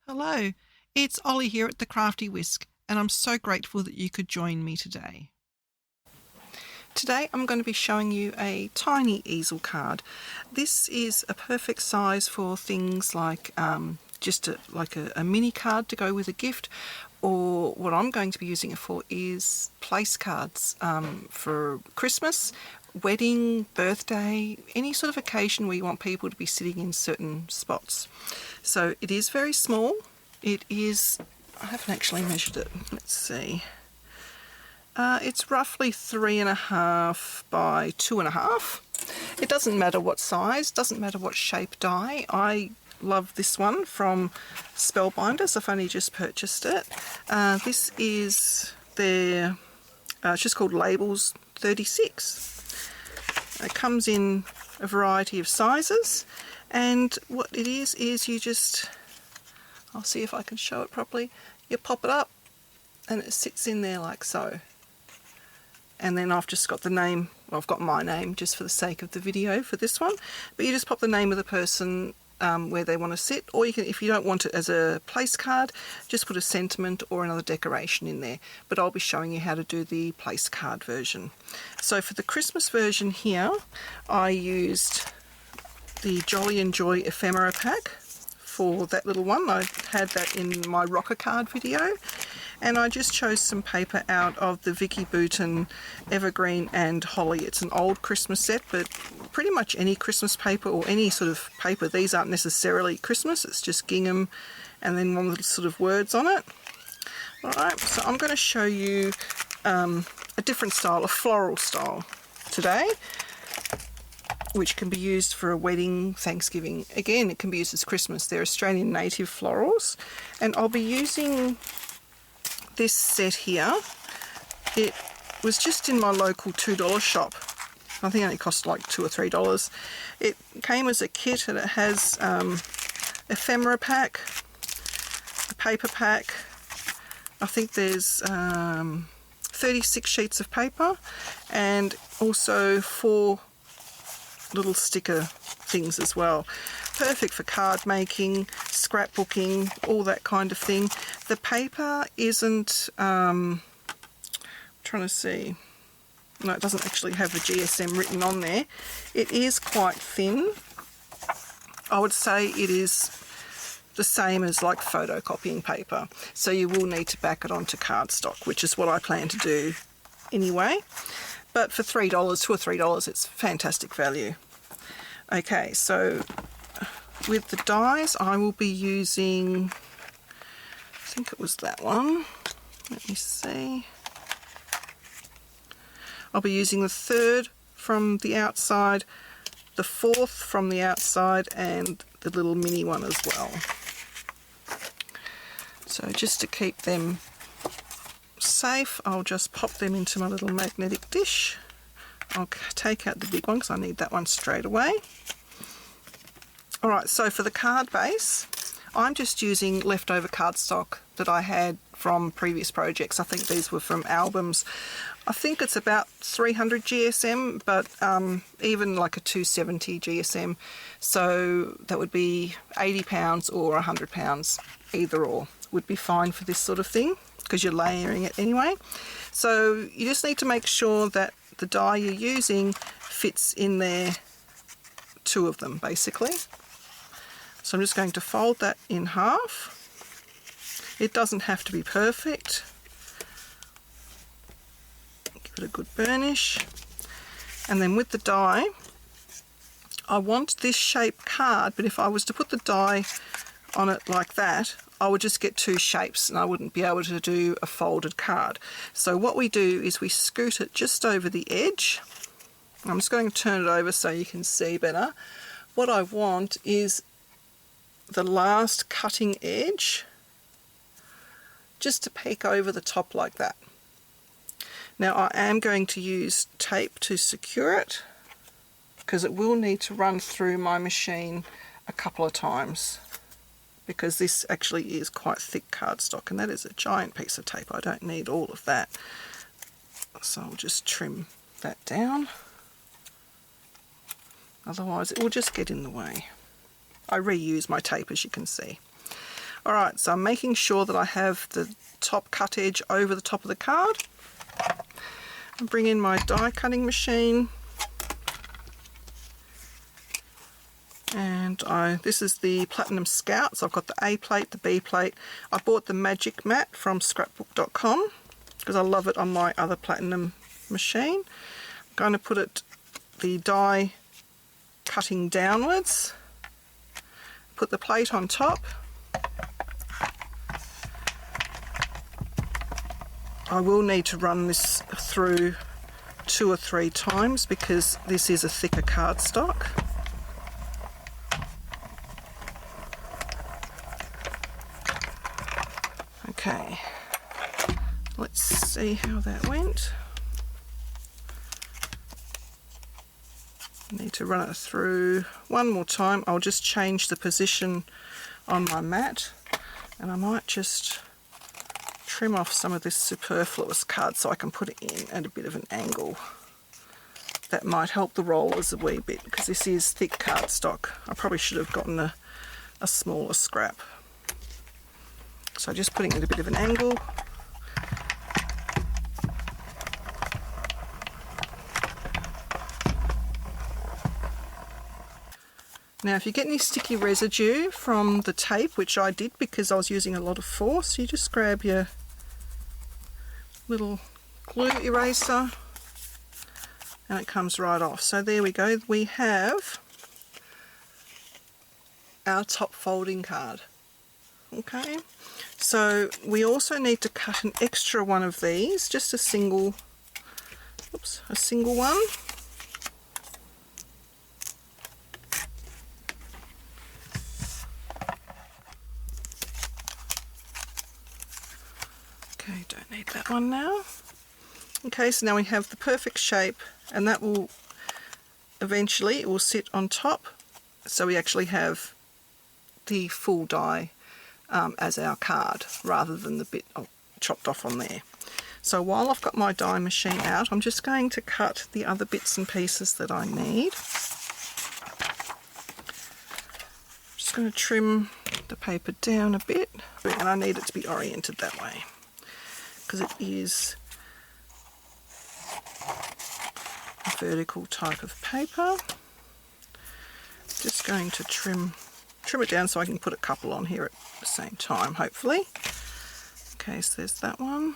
Hello, it's Ollie here at the Crafty Whisk, and I'm so grateful that you could join me today. Today I'm going to be showing you a tiny easel card. This is a perfect size for things like just a mini card to go with a gift, or what I'm going to be using it for is place cards for Christmas, wedding, birthday, any sort of occasion where you want people to be sitting in certain spots. So it is very small. It is, I haven't actually measured it, let's see. It's roughly 3.5 by 2.5. It doesn't matter what size, doesn't matter what shape die. I love this one from Spellbinders. I've only just purchased it. This is their, it's just called Labels 36. It comes in a variety of sizes, and what it is you just, I'll see if I can show it properly, you pop it up and it sits in there like so. And then I've just got the name, well, I've got my name just for the sake of the video for this one, but you just pop the name of the person where they want to sit, or you can, if you don't want it as a place card, just put a sentiment or another decoration in there. But I'll be showing you how to do the place card version. So for the Christmas version here, I used the Jolly and Joy ephemera pack for that little one. I had that in my rocker card video, and I just chose some paper out of the Vicky Bouton Evergreen and Holly. It's an old Christmas set, but pretty much any Christmas paper or any sort of paper, these aren't necessarily Christmas, it's just gingham and then one little sort of words on it. Alright, so I'm going to show you a different style, a floral style today, which can be used for a wedding, Thanksgiving. Again, it can be used as Christmas. They're Australian native florals, and I'll be using this set here. It was just in my local $2 shop. I think it only cost like $2 or $3. It came as a kit, and it has ephemera pack, a paper pack. I think there's 36 sheets of paper, and also 4 little sticker things as well. Perfect for card making, scrapbooking, all that kind of thing. The paper isn't, trying to see, no, it doesn't actually have the GSM written on there. It is quite thin. I would say it is the same as like photocopying paper, so you will need to back it onto cardstock, which is what I plan to do anyway. But for $3, $2 or $3, it's fantastic value. Okay, so with the dies, I will be using, I think it was that one. Let me see. I'll be using the 3rd from the outside, the 4th from the outside, and the little mini one as well. So just to keep them safe, I'll just pop them into my little magnetic dish. I'll take out the big one because I need that one straight away. Alright, so for the card base, I'm just using leftover cardstock that I had from previous projects. I think these were from albums. I think it's about 300 GSM, but even like a 270 GSM. So that would be £80 or £100, either or would be fine for this sort of thing, because you're layering it anyway. So you just need to make sure that the die you're using fits in there, 2 of them basically. So I'm just going to fold that in half. It doesn't have to be perfect. Give it a good burnish. And then with the die, I want this shape card, but if I was to put the die on it like that, I would just get 2 shapes and I wouldn't be able to do a folded card. So what we do is we scoot it just over the edge. I'm just going to turn it over so you can see better. What I want is the last cutting edge just to peek over the top like that. Now I am going to use tape to secure it, because it will need to run through my machine a couple of times, because this actually is quite thick cardstock, and that is a giant piece of tape. I don't need all of that. So I'll just trim that down. Otherwise it will just get in the way. I reuse my tape, as you can see. Alright, so I'm making sure that I have the top cut edge over the top of the card. I bring in my die cutting machine, and this is the Platinum Scout, so I've got the A plate, the B plate. I bought the Magic Mat from scrapbook.com because I love it on my other Platinum machine. I'm going to put the die cutting downwards, put the plate on top. I will need to run this through 2 or 3 times because this is a thicker cardstock. Okay, let's see how that went. I need to run it through one more time. I'll just change the position on my mat, and I might just trim off some of this superfluous card so I can put it in at a bit of an angle. That might help the rollers a wee bit because this is thick cardstock. I probably should have gotten a smaller scrap. So just putting it at a bit of an angle. Now if you get any sticky residue from the tape, which I did because I was using a lot of force, you just grab your little glue eraser and it comes right off. So there we go, we have our top folding card. Okay, so we also need to cut an extra one of these, just a single one. Okay, don't need that one now. Okay, so now we have the perfect shape, and that will eventually, it will sit on top, so we actually have the full die as our card rather than the bit chopped off on there. So while I've got my die machine out, I'm just going to cut the other bits and pieces that I need. Just going to trim the paper down a bit, and I need it to be oriented that way because it is a vertical type of paper. Just going to trim it down so I can put a couple on here at the same time, hopefully. Okay, so there's that one.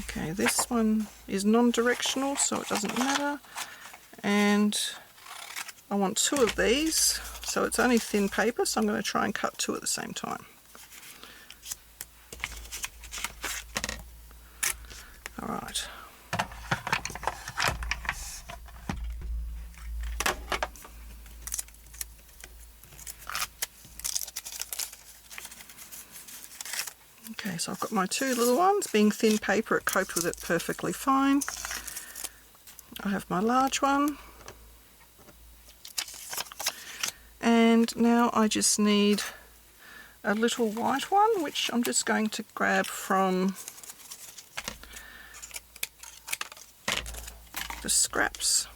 Okay, this one is non-directional, so it doesn't matter. And I want 2 of these, so it's only thin paper, so I'm going to try and cut 2 at the same time. Alright. Okay, so I've got my 2 little ones. Being thin paper, it coped with it perfectly fine. I have my large one. And now I just need a little white one, which I'm just going to grab from the scraps.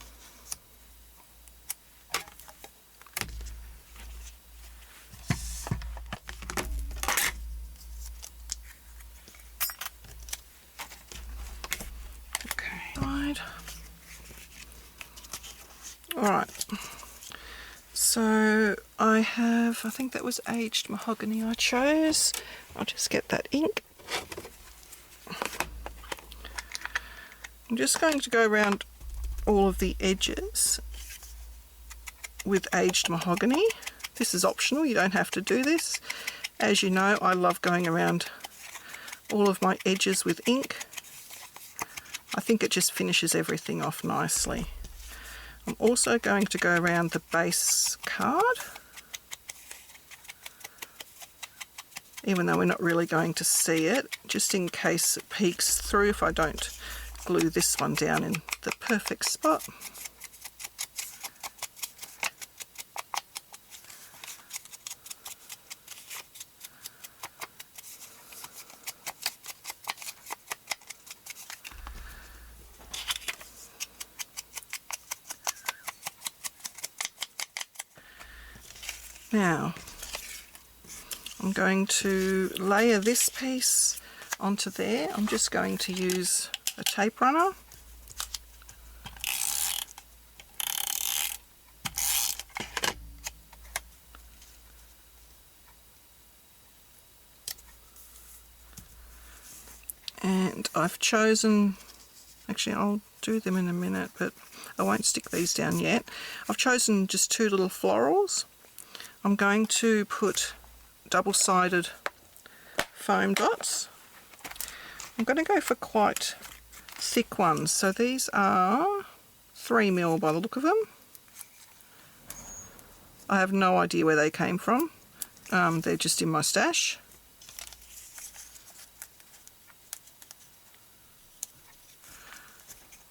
Alright, so I think that was aged mahogany I chose. I'll just get that ink. I'm just going to go around all of the edges with aged mahogany. This is optional, you don't have to do this. As you know, I love going around all of my edges with ink. I think it just finishes everything off nicely. I'm also going to go around the base card, even though we're not really going to see it, just in case it peeks through if I don't glue this one down in the perfect spot. Now I'm going to layer this piece onto there. I'm just going to use a tape runner. And I've chosen, actually I'll do them in a minute, but I won't stick these down yet. I've chosen just two little florals. I'm going to put double-sided foam dots. I'm going to go for quite thick ones. So these are 3mm by the look of them. I have no idea where they came from. They're just in my stash.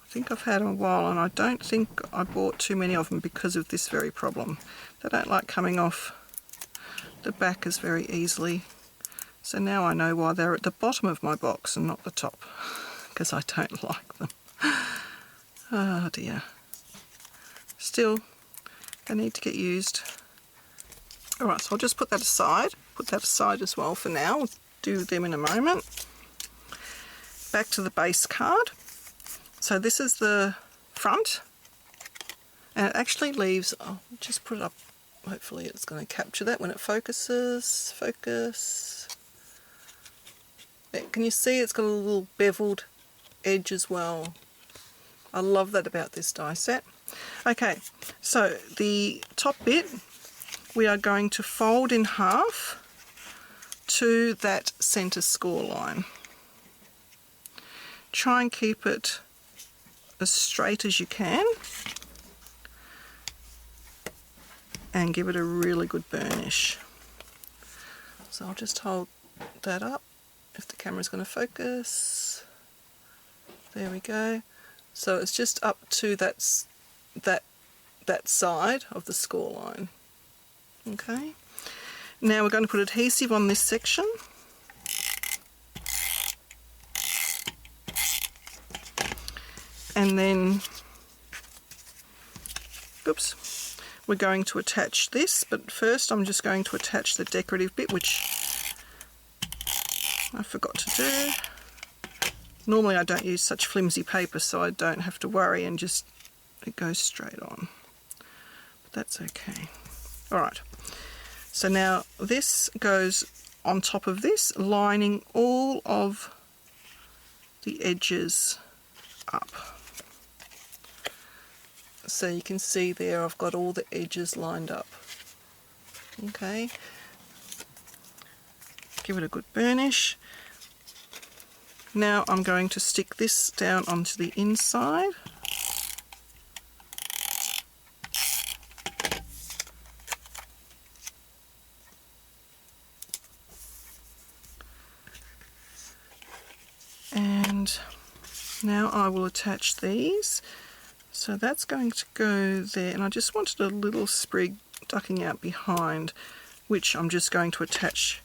I think I've had them a while, and I don't think I bought too many of them because of this very problem. They don't like coming off the back as very easily. So now I know why they're at the bottom of my box and not the top, because I don't like them. Oh dear. Still, they need to get used. Alright, so I'll just put that aside. Put that aside as well for now. We'll do them in a moment. Back to the base card. So this is the front, and it actually leaves, I'll just put it up, hopefully it's going to capture that when it focuses. Focus. Can you see it's got a little beveled edge as well? I love that about this die set. Okay, so the top bit we are going to fold in half to that centre score line. Try and keep it as straight as you can and give it a really good burnish. So I'll just hold that up if the camera's going to focus. There we go. So it's just up to that side of the score line. Okay. Now we're going to put adhesive on this section. And then, oops, we're going to attach this, but first I'm just going to attach the decorative bit, which I forgot to do. Normally I don't use such flimsy paper, so I don't have to worry, and just it goes straight on. But that's okay. Alright, so now this goes on top of this, lining all of the edges up. So you can see there I've got all the edges lined up. Okay, give it a good burnish. Now I'm going to stick this down onto the inside. And now I will attach these. So that's going to go there, and I just wanted a little sprig ducking out behind, which I'm just going to attach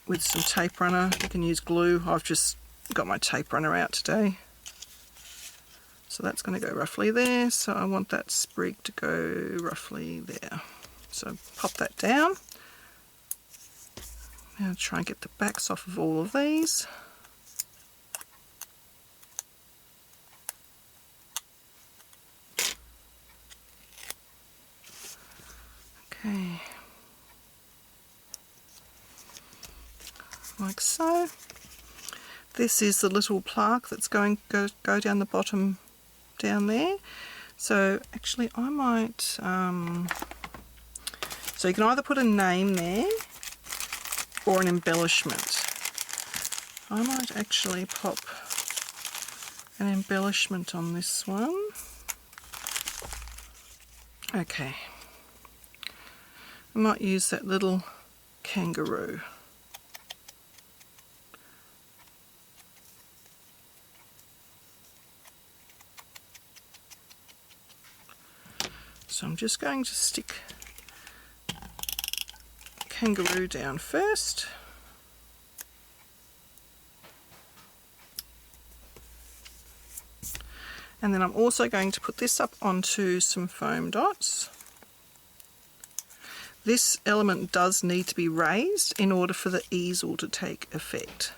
with some tape runner. You can use glue. I've just got my tape runner out today. So that's going to go roughly there. So I want that sprig to go roughly there. So pop that down. Now try and get the backs off of all of these. Okay, like so. This is the little plaque that's going to go down the bottom down there. So actually I might, so you can either put a name there or an embellishment. I might actually pop an embellishment on this one. Okay. I might use that little kangaroo. So I'm just going to stick kangaroo down first. And then I'm also going to put this up onto some foam dots. this element does need to be raised in order for the easel to take effect.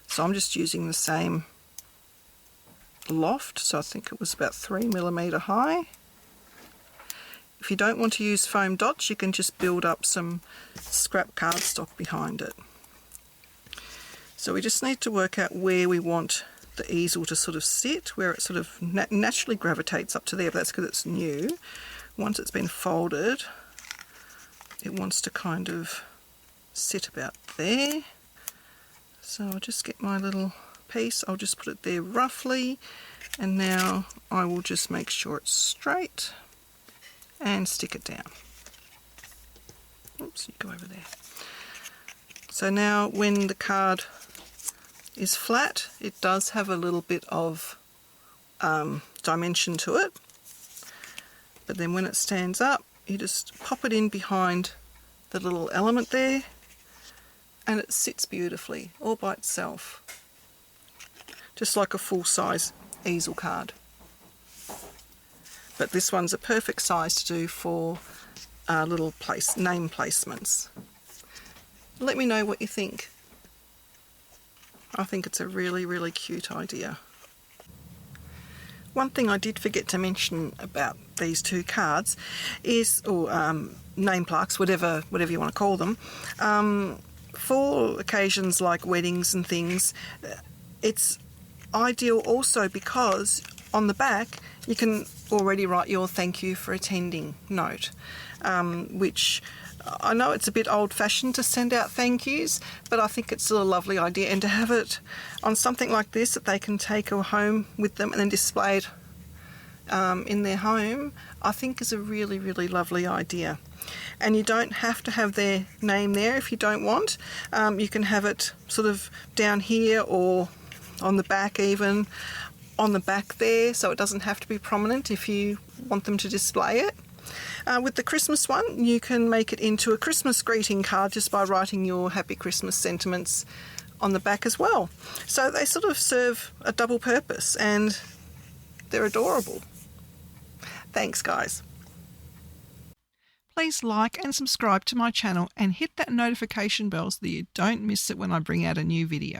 So I'm just using the same loft, so I think it was about 3mm high. If you don't want to use foam dots, you can just build up some scrap cardstock behind it. So we just need to work out where we want the easel to sort of sit, where it sort of naturally gravitates up to there, but that's because it's new. Once it's been folded, it wants to kind of sit about there. So I'll just get my little piece, I'll just put it there roughly, and now I will just make sure it's straight and stick it down. Oops, you go over there. So now when the card is flat, it does have a little bit of dimension to it, but then when it stands up, you just pop it in behind the little element there, and it sits beautifully all by itself, just like a full-size easel card. But this one's a perfect size to do for little name placements. Let me know what you think. I think it's a really, really cute idea. One thing I did forget to mention about these two cards is, or name plaques, whatever you want to call them, for occasions like weddings and things, it's ideal also because on the back you can already write your thank you for attending note, which I know it's a bit old-fashioned to send out thank yous, but I think it's still a lovely idea, and to have it on something like this that they can take home with them and then display it in their home, I think is a really, really lovely idea. And you don't have to have their name there if you don't want. You can have it sort of down here or on the back, even on the back there, so it doesn't have to be prominent if you want them to display it. With the Christmas one, you can make it into a Christmas greeting card just by writing your Happy Christmas sentiments on the back as well. So they sort of serve a double purpose and they're adorable. Thanks, guys. Please like and subscribe to my channel and hit that notification bell so that you don't miss it when I bring out a new video.